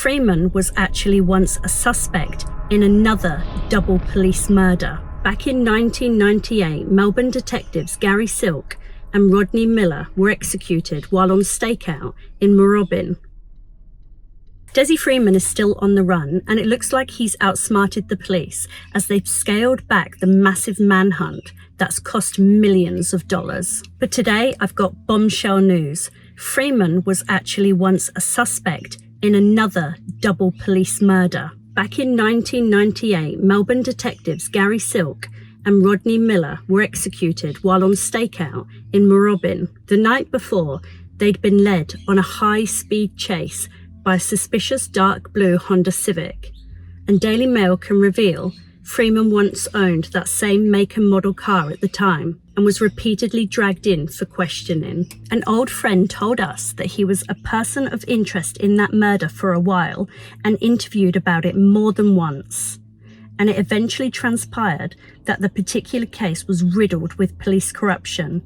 Freeman was actually once a suspect in another double police murder. Back in 1998, Melbourne detectives Gary Silk and Rodney Miller were executed while on stakeout in Moorabbin. Dezi Freeman is still on the run, and it looks like he's outsmarted the police as they've scaled back the massive manhunt that's cost millions of dollars. But today I've got bombshell news. Freeman was actually once a suspect in another double police murder. Back in 1998, Melbourne detectives Gary Silk and Rodney Miller were executed while on stakeout in Moorabbin. The night before, they'd been led on a high-speed chase by a suspicious dark blue Honda Civic. And Daily Mail can reveal Freeman once owned that same make and model car at the time and was repeatedly dragged in for questioning. An old friend told us that he was a person of interest in that murder for a while and interviewed about it more than once. And it eventually transpired that the particular case was riddled with police corruption,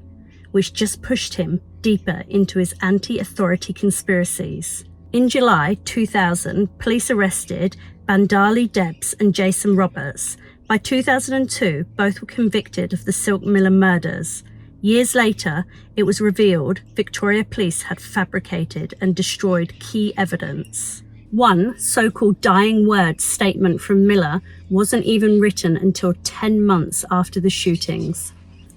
which just pushed him deeper into his anti-authority conspiracies. In July 2000, police arrested Bandali Debs and Jason Roberts. By 2002, both were convicted of the Silk Miller murders. Years later, it was revealed Victoria Police had fabricated and destroyed key evidence. One so-called dying word statement from Miller wasn't even written until 10 months after the shootings.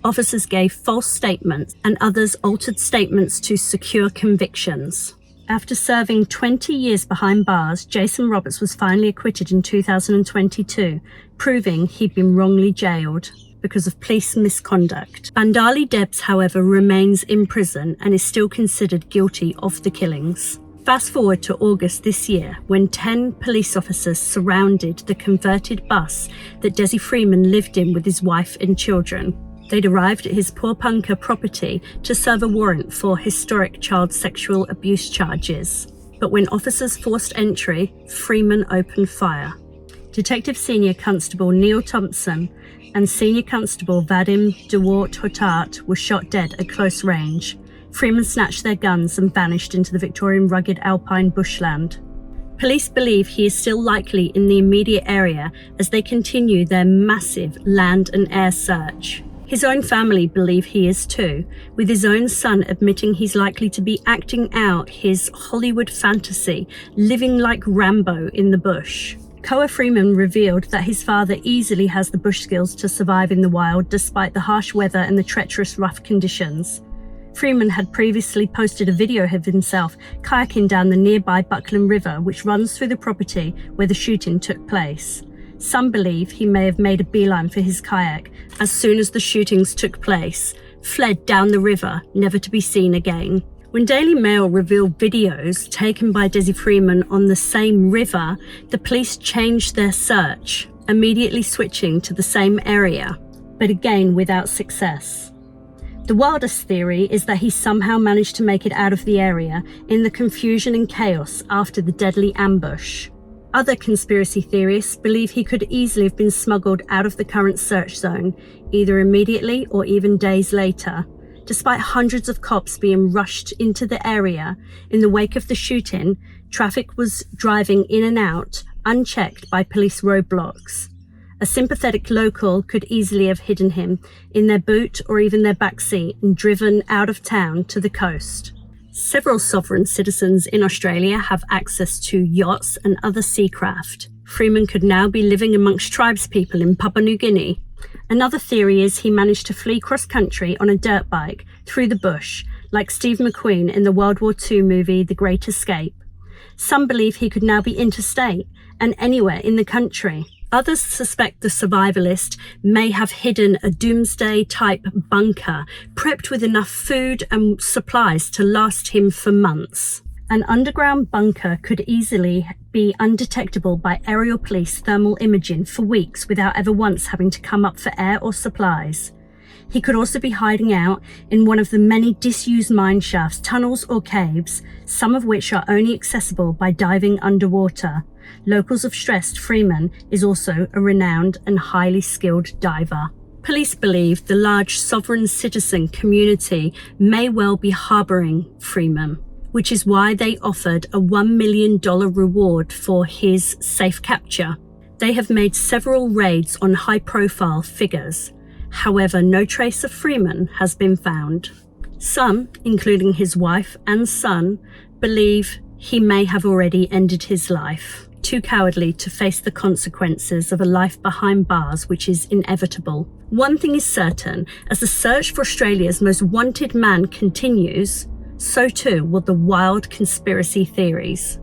Officers gave false statements and others altered statements to secure convictions. After serving 20 years behind bars, Jason Roberts was finally acquitted in 2022, proving he'd been wrongly jailed because of police misconduct. Bandali Debs, however, remains in prison and is still considered guilty of the killings. Fast forward to August this year, when 10 police officers surrounded the converted bus that Dezi Freeman lived in with his wife and children. They'd arrived at his Purpunka property to serve a warrant for historic child sexual abuse charges. But when officers forced entry, Freeman opened fire. Detective Senior Constable Neil Thompson and Senior Constable Vadim Dewart-Hotat were shot dead at close range. Freeman snatched their guns and vanished into the Victorian rugged alpine bushland. Police believe he is still likely in the immediate area as they continue their massive land and air search. His own family believe he is too, with his own son admitting he's likely to be acting out his Hollywood fantasy, living like Rambo in the bush. Koa Freeman revealed that his father easily has the bush skills to survive in the wild despite the harsh weather and the treacherous rough conditions. Freeman had previously posted a video of himself kayaking down the nearby Buckland River, which runs through the property where the shooting took place. Some believe he may have made a beeline for his kayak as soon as the shootings took place, fled down the river, never to be seen again. When Daily Mail revealed videos taken by Dezi Freeman on the same river, the police changed their search, immediately switching to the same area, but again without success. The wildest theory is that he somehow managed to make it out of the area in the confusion and chaos after the deadly ambush. Other conspiracy theorists believe he could easily have been smuggled out of the current search zone, either immediately or even days later. Despite hundreds of cops being rushed into the area in the wake of the shooting, traffic was driving in and out, unchecked by police roadblocks. A sympathetic local could easily have hidden him in their boot or even their backseat and driven out of town to the coast. Several sovereign citizens in Australia have access to yachts and other seacraft. Freeman could now be living amongst tribespeople in Papua New Guinea. Another theory is he managed to flee cross-country on a dirt bike through the bush, like Steve McQueen in the World War II movie The Great Escape. Some believe he could now be interstate and anywhere in the country. Others suspect the survivalist may have hidden a doomsday-type bunker, prepped with enough food and supplies to last him for months. An underground bunker could easily be undetectable by aerial police thermal imaging for weeks without ever once having to come up for air or supplies. He could also be hiding out in one of the many disused mine shafts, tunnels or caves, some of which are only accessible by diving underwater. Locals have stressed Freeman is also a renowned and highly skilled diver. Police believe the large sovereign citizen community may well be harbouring Freeman. which is why they offered a $1 million reward for his safe capture. They have made several raids on high-profile figures. However, no trace of Freeman has been found. Some, including his wife and son, believe he may have already ended his life, too cowardly to face the consequences of a life behind bars, which is inevitable. One thing is certain, as the search for Australia's most wanted man continues, so too will the wild conspiracy theories.